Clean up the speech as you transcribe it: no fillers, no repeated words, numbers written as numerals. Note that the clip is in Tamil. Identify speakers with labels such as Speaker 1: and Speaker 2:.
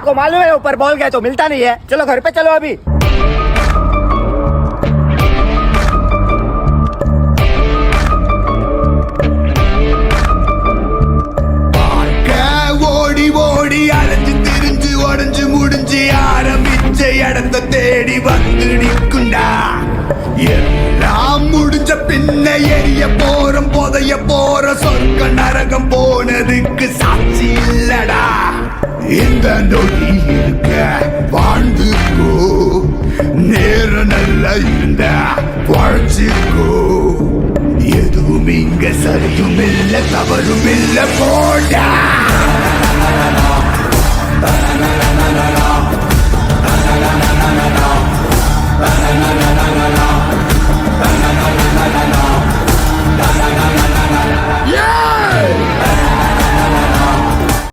Speaker 1: को मालूम है ऊपर बॉल गया तो मिलता नहीं है। चलो घर पे चलो अभी।
Speaker 2: ஓடி ஓடி அலைஞ்சு திரிஞ்சு உடஞ்சு முடிஞ்சு ஆரம்பிச்ச இடத்த தேடி வந்து நிற்குண்டா. எல்லாம் முடிஞ்ச பின்ன எரிய போறோம் புதைய போற சொர்க்க நரகம் போனதுக்கு சாட்சி இல்லடா. இந்த நொடி இருக்க வாழ்ந்துக்கோ, நேரம் நல்லா இருந்த வாழ்ச்சிக்கோ. எதுவும் இங்க சரியும் இல்ல தவறும் இல்ல போடா.